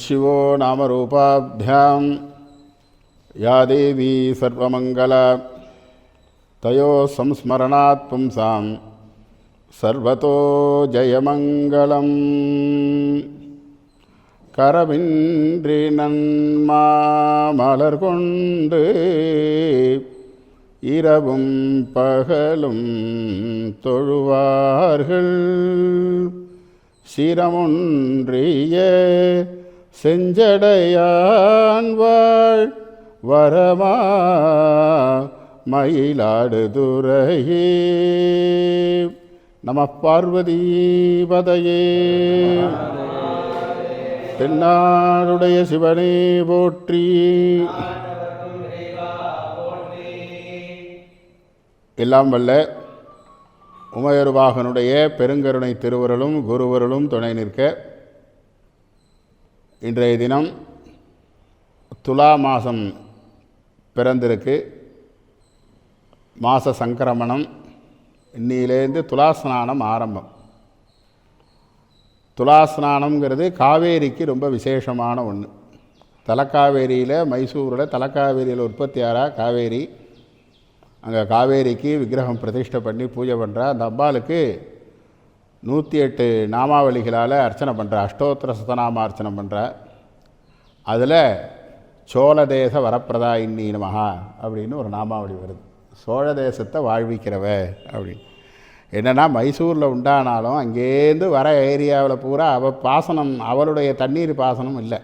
शिवो नामरूपाभ्यां या देवी सर्वमङ्गला तयो संस्मरणात् पुंसां सर्वतो जयमङ्गलम् करविன்றि नन्मामलर कोंडु இரவும் பகலும் தொழுவார்கள் சிரமொன்றிய செஞ்சடையான் வாழ் வரமா மயிலாடுதுறையே. நம பார்வதீபதையே. தென்னாடுடைய சிவனே போற்றி. எல்லாம் வல்ல உமையொருபாகனுடைய பெருங்கருணை திருவருளும் குருவருளும் துணை நிற்க இன்றைய தினம் துலா மாதம் பிறந்திருக்கு. மாத சங்கிரமணம். இன்னிலேருந்து துலாஸ்நானம் ஆரம்பம். துலாஸ்நானம்ங்கிறது காவேரிக்கு ரொம்ப விசேஷமான ஒன்று. தலக்காவேரியில், மைசூரில் தலக்காவேரியில் உற்பத்தியாரா காவேரி. அங்கே காவேரிக்கு விக்கிரகம் பிரதிஷ்டை பண்ணி பூஜை பண்ணுறா. அந்த அம்பாளுக்கு 108 நாமாவளிகளால் அர்ச்சனை பண்ணுறா. அஷ்டோத்திர சதநாம அர்ச்சனை பண்ணுறா. அதில் சோழதேச வரப்பிரதாயினி நமஹா அப்படின்னு ஒரு நாமாவளி வருது. சோழ தேசத்தை வாழ்விக்கிறவ அப்படின்னு. என்னென்னா மைசூரில் உண்டானாலும் அங்கேருந்து வர ஏரியாவில் பூரா பாசனம், அவளுடைய தண்ணீர் பாசனம் இல்லை.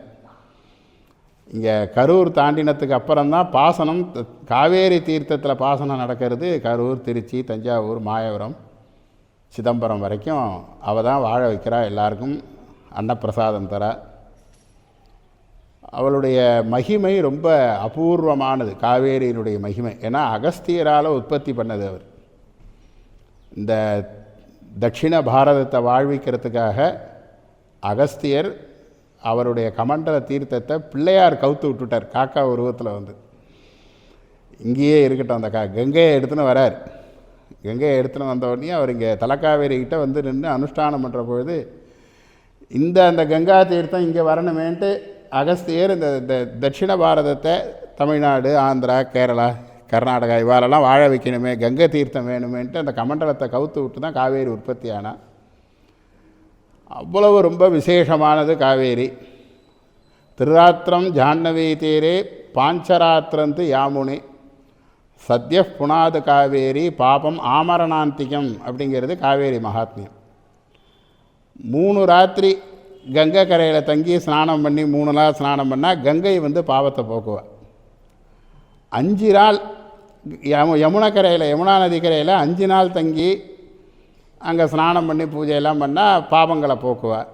இங்கே கரூர் தாண்டினத்துக்கு அப்புறம்தான் பாசனம், காவேரி தீர்த்தத்தில் பாசனம் நடக்கிறது. கரூர், திருச்சி, தஞ்சாவூர், மாயவரம், சிதம்பரம் வரைக்கும் அவள் தான் வாழ வைக்கிறா. எல்லாருக்கும் அன்னப்பிரசாதம் தரா. அவளுடைய மகிமை ரொம்ப அபூர்வமானது, காவேரியினுடைய மகிமை. ஏன்னா அகஸ்தியரால் உற்பத்தி பண்ணது அவர். இந்த தட்சிண பாரதத்தை வாழ்விக்கிறதுக்காக அகஸ்தியர் அவருடைய கமண்டல தீர்த்தத்தை பிள்ளையார் கவுத்து விட்டுட்டார். காக்கா உருவத்தில் வந்து இங்கேயே இருக்கட்டும். அந்த கங்கையை எடுத்துன்னு வரார். கங்கையை எடுத்துன்னு வந்தவுடனே அவர் இங்கே தலக்காவேரிக்கிட்ட வந்து நின்று அனுஷ்டானம் பண்ணுற பொழுது அந்த கங்கா தீர்த்தம் இங்கே வரணுமேன்ட்டு அகஸ்தியர் இந்த தட்சிண பாரதத்தை, தமிழ்நாடு, ஆந்திரா, கேரளா, கர்நாடகா இவாலெல்லாம் வாழ வைக்கணுமே, கங்கை தீர்த்தம் வேணுமேன்ட்டு அந்த கமண்டலத்தை கவுத்து விட்டு தான் காவேரி உற்பத்தி ஆனால். அவ்வளவு ரொம்ப விசேஷமானது காவேரி. திருராத்திரம் ஜாஹ்னவி தீரே பாஞ்சராத்திரந்து யாமுனி சத்ய புனாது காவேரி பாபம் ஆமரணாந்திகம் அப்படிங்கிறது காவேரி மகாத்மியம். 3 ராத்திரி கங்கை கரையில் தங்கி ஸ்நானம் பண்ணி 3 நாள் ஸ்நானம் பண்ணால் கங்கை வந்து பாவத்தை போக்குவா. 5 நாள் யமுனா கரையில், யமுனா நதி கரையில் 5 நாள் தங்கி அங்கே ஸ்நானம் பண்ணி பூஜையெல்லாம் பண்ணால் பாவங்களை போக்குவார்.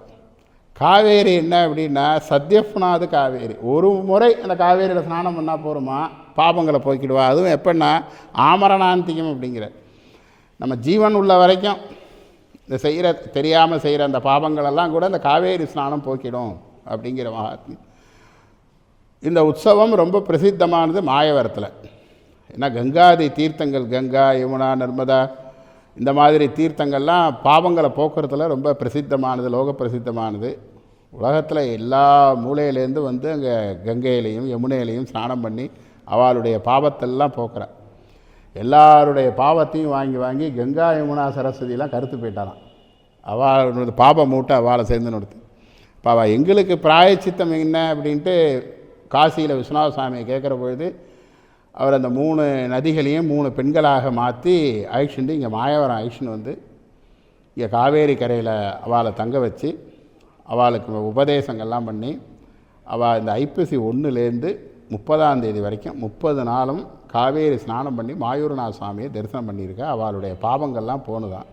காவேரி என்ன அப்படின்னா சத்யப்புனாது காவேரி. ஒரு முறை அந்த காவேரியில் ஸ்நானம் பண்ணால் போருமா, பாவங்களை போக்கிடுவா. அதுவும் எப்படின்னா ஆமரணாந்திகம் அப்படிங்கிற, நம்ம ஜீவன் உள்ள வரைக்கும் இந்த தெரியாமல் செய்கிற அந்த பாவங்களெல்லாம் கூட இந்த காவேரி ஸ்நானம் போக்கிடும் அப்படிங்கிற மகாத்மி. இந்த உற்சவம் ரொம்ப பிரசித்தமானது மாயவரத்தில். ஏன்னா கங்காதி தீர்த்தங்கள், கங்கா, யமுனா, நர்மதா இந்த மாதிரி தீர்த்தங்கள்லாம் பாவங்களை போக்குறதுல ரொம்ப பிரசித்தமானது, லோக பிரசித்தமானது. உலகத்தில் எல்லா மூலையிலேருந்து வந்து அங்கே கங்கையிலையும் யமுனையிலையும் ஸ்நானம் பண்ணி அவளுடைய பாவத்தெல்லாம் போக்குறா. எல்லாருடைய பாவத்தையும் வாங்கி வாங்கி கங்கா, யமுனா, சரஸ்வதியெலாம் கருத்து போயிட்டாலாம். அவளோட பாப மூட்டை அவளை சேர்ந்து நடத்து. பாவா எங்களுக்கு பிராயச்சித்தம் என்ன அப்படின்ட்டு காசியில் விஸ்வநாத சுவாமியை கேட்குற பொழுது அவர் அந்த 3 நதிகளையும் 3 பெண்களாக மாற்றி அழிச்சுட்டு இங்கே மாயவரம் அழிச்சுன்னு வந்து இங்கே காவேரி கரையில் அவளை தங்க வச்சு அவளுக்கு உபதேசங்கள்லாம் பண்ணி அவள் இந்த ஐப்பசி 1லேருந்து 30ஆம் தேதி வரைக்கும் 30 நாளும் காவேரி ஸ்நானம் பண்ணி மாயூரநாத சுவாமியை தரிசனம் பண்ணியிருக்கா. அவளுடைய பாவங்கள்லாம் போணுதான்.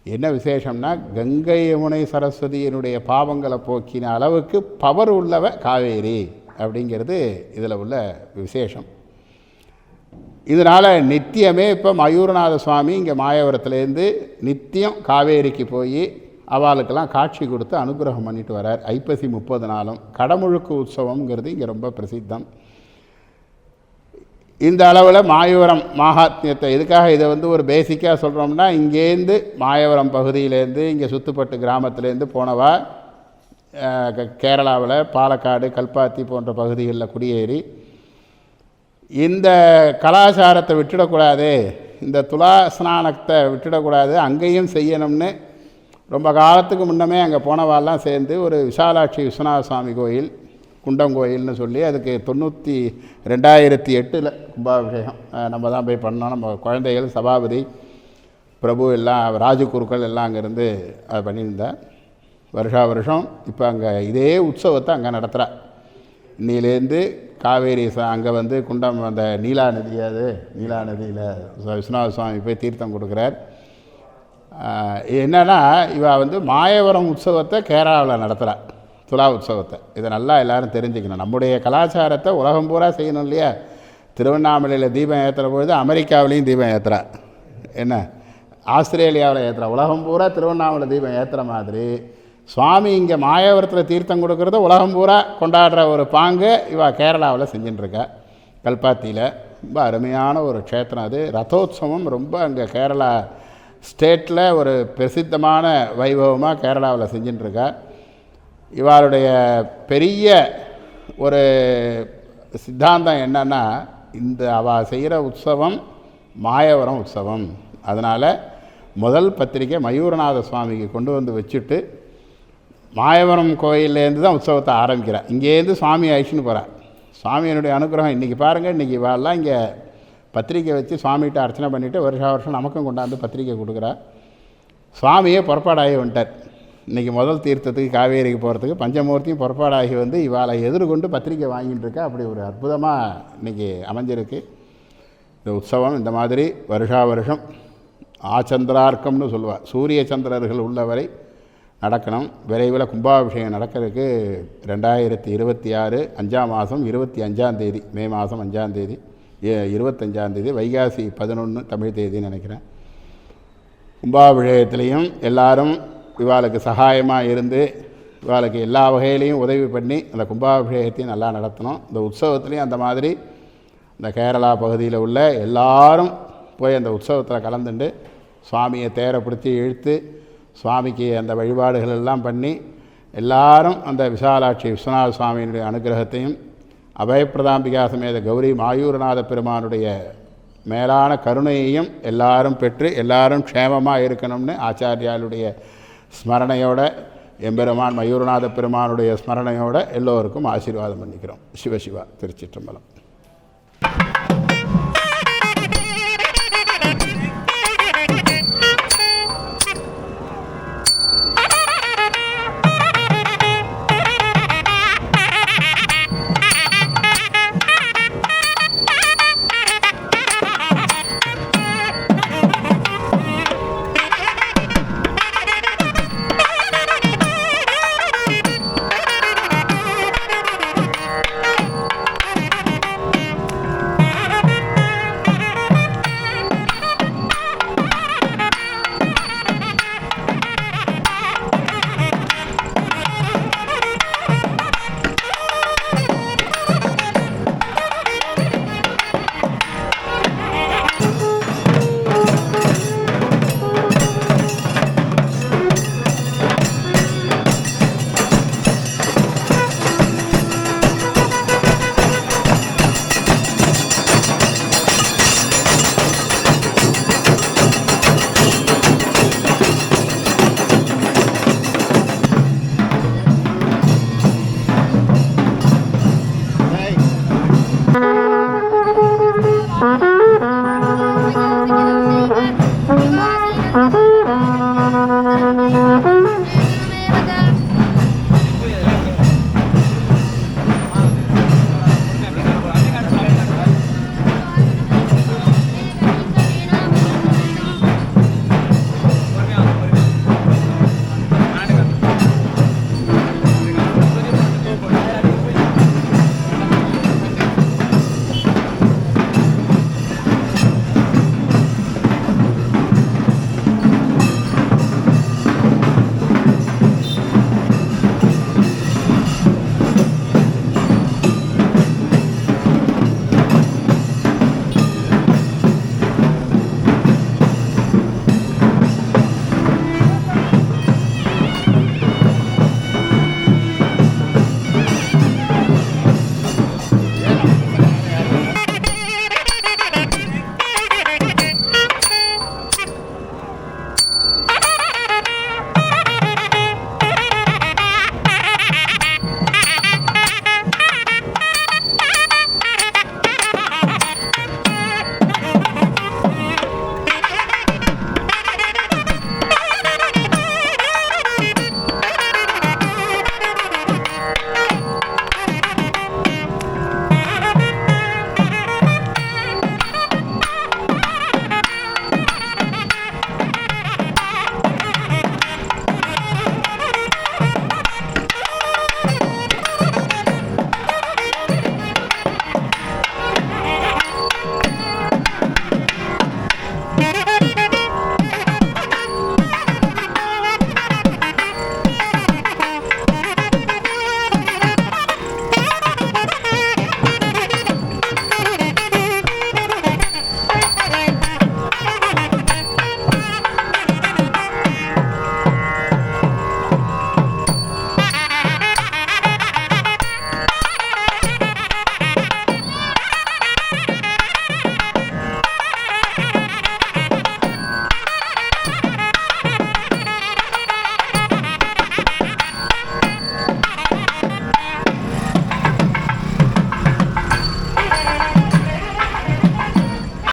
என்ன விசேஷம்னா கங்கை யமுனை சரஸ்வதியினுடைய பாவங்களை போக்கின அளவுக்கு பவர் உள்ளவ காவேரி அப்படிங்கிறது இதில் உள்ள விசேஷம். இதனால் நித்தியமே இப்போ மயூரநாத சுவாமி இங்கே மாயவரத்துலேருந்து நித்தியம் காவேரிக்கு போய் அவளுக்கெல்லாம் காட்சி கொடுத்து அனுகிரகம் பண்ணிட்டு வரார். ஐப்பசி 30 நாளும் கடமுழுக்கு உற்சவங்கிறது இங்கே ரொம்ப பிரசித்தம். இந்த அளவில் மாயவரம் மகாத்மியத்தை எதுக்காக இதை வந்து ஒரு பேசிக்காக சொல்கிறோம்னா, இங்கேருந்து மாயவரம் பகுதியிலேருந்து இங்கே சுத்துப்பட்டு கிராமத்துலேருந்து போனவா கேரளாவில் பாலக்காடு கல்பாத்தி போன்ற பகுதிகளில் குடியேறி இந்த கலாச்சாரத்தை விட்டுடக்கூடாது, இந்த துலா ஸ்நானத்தை விட்டுடக்கூடாது, அங்கேயும் செய்யணும்னு ரொம்ப காலத்துக்கு முன்னமே அங்கே போனவாலாம் சேர்ந்து ஒரு விசாலாட்சி விஸ்வநாத சுவாமி கோயில் குண்டங்கோயில்னு சொல்லி அதுக்கு 2008 கும்பாபிஷேகம் நம்ம தான் போய் பண்ணோம். நம்ம குழந்தைகள் சபாபதி பிரபு எல்லாம் ராஜகுருக்கள் எல்லாம் அங்கேருந்து அதை பண்ணியிருந்தேன். வருஷம் இப்போ அங்கே இதே உற்சவத்தை அங்கே நடத்துகிறா. இன்னிலேருந்து காவேரி அங்கே வந்து குண்டம் அந்த நீலா நதி, அது நீலா நதியில் விஸ்வநாத சுவாமி போய் தீர்த்தம் கொடுக்குறார். என்னென்னா இவள் வந்து மாயவரம் உற்சவத்தை கேரளாவில் நடத்துகிறாள், துலா உற்சவத்தை. இதை நல்லா எல்லோரும் தெரிஞ்சுக்கணும். நம்முடைய கலாச்சாரத்தை உலகம் பூரா செய்யணும் இல்லையா? திருவண்ணாமலையில் தீபம் ஏற்றுற பொழுது அமெரிக்காவிலையும் தீபம் ஏற்றுறா, என்ன ஆஸ்திரேலியாவில் ஏற்றுறா. உலகம் பூரா திருவண்ணாமலை தீபம் ஏற்றுற மாதிரி சுவாமி இங்கே மாயவரத்தில் தீர்த்தம் கொடுக்குறத உலகம் பூரா கொண்டாடுற ஒரு பாங்கு இவள் கேரளாவில் செஞ்சுட்டுருக்கா. கல்பாத்தியில் ரொம்ப அருமையான ஒரு க்ஷேத்திரம் அது. ரதோத்சவம் ரொம்ப அங்கே கேரளா ஸ்டேட்டில் ஒரு பிரசித்தமான வைபவமாக கேரளாவில் செஞ்சுட்டுருக்கா. இவளுடைய பெரிய ஒரு சித்தாந்தம் என்னன்னா, இந்த அவள் செய்கிற உற்சவம் மாயவரம் உற்சவம். அதனால் முதல் பத்திரிக்கை மயூரநாத சுவாமிக்கு கொண்டு வந்து வச்சுட்டு மாயவரம் கோயிலேருந்து தான் உற்சவத்தை ஆரம்பிக்கிறார். இங்கேருந்து சுவாமி அழிச்சுன்னு போகிறார். சுவாமியினுடைய அனுகிரகம் இன்றைக்கி பாருங்கள். இன்றைக்கி இவாளெலாம் இங்கே பத்திரிக்கை வச்சு சுவாமிகிட்ட அர்ச்சனை பண்ணிவிட்டு வருஷம் நமக்கும் கொண்டாந்து பத்திரிக்கை கொடுக்குறார். சுவாமியே புறப்பாடாகி வந்துட்டார். இன்றைக்கி முதல் தீர்த்தத்துக்கு காவேரிக்கு போகிறதுக்கு பஞ்சமூர்த்தியும் புறப்பாடாகி வந்து இவாளை எதிர்கொண்டு பத்திரிக்கை வாங்கிட்டு இருக்கா. அப்படி ஒரு அற்புதமாக இன்றைக்கி அமைஞ்சிருக்கு இந்த உற்சவம். இந்த மாதிரி வருஷம் ஆச்சந்திரார்க்கம்னு சொல்லுவாள், சூரிய சந்திரர்கள் உள்ளவரை நடக்கணும். விரைவில் கும்பாபிஷேகம் நடக்கிறதுக்கு 2026 5ஆம் மாதம் 25ஆம் தேதி, மே மாதம் 5ஆம் தேதி 25ஆம் தேதி, வைகாசி 11 தமிழ் தேதின்னு நினைக்கிறேன். கும்பாபிஷேகத்திலையும் எல்லாரும் இவாளுக்கு சகாயமாக இருந்து இவாளுக்கு எல்லா வகையிலையும் உதவி பண்ணி அந்த கும்பாபிஷேகத்தையும் நல்லா நடத்தணும். இந்த உற்சவத்துலேயும் அந்த மாதிரி இந்த கேரளா பகுதியில் உள்ள எல்லாரும் போய் அந்த உற்சவத்தில் கலந்துண்டு சுவாமியை தேரை பிடிச்சி இழுத்து சுவாமிக்கு அந்த வழிபாடுகள் எல்லாம் பண்ணி எல்லாரும் அந்த விசாலாட்சி விஸ்வநாத சுவாமியினுடைய அனுகிரகத்தையும் அபயப்பிரதாம்பிகா சமேத கௌரி மாயூரநாத பெருமானுடைய மேலான கருணையையும் எல்லாரும் பெற்று எல்லாரும் க்ஷேமமாக இருக்கணும்னு ஆச்சாரியாளுடைய ஸ்மரணையோட, எம்பெருமான் மயூரநாத பெருமானுடைய ஸ்மரணையோட எல்லோருக்கும் ஆசீர்வாதம் பண்ணிக்கிறோம். சிவசிவா. திருச்சிற்றம்பலம்.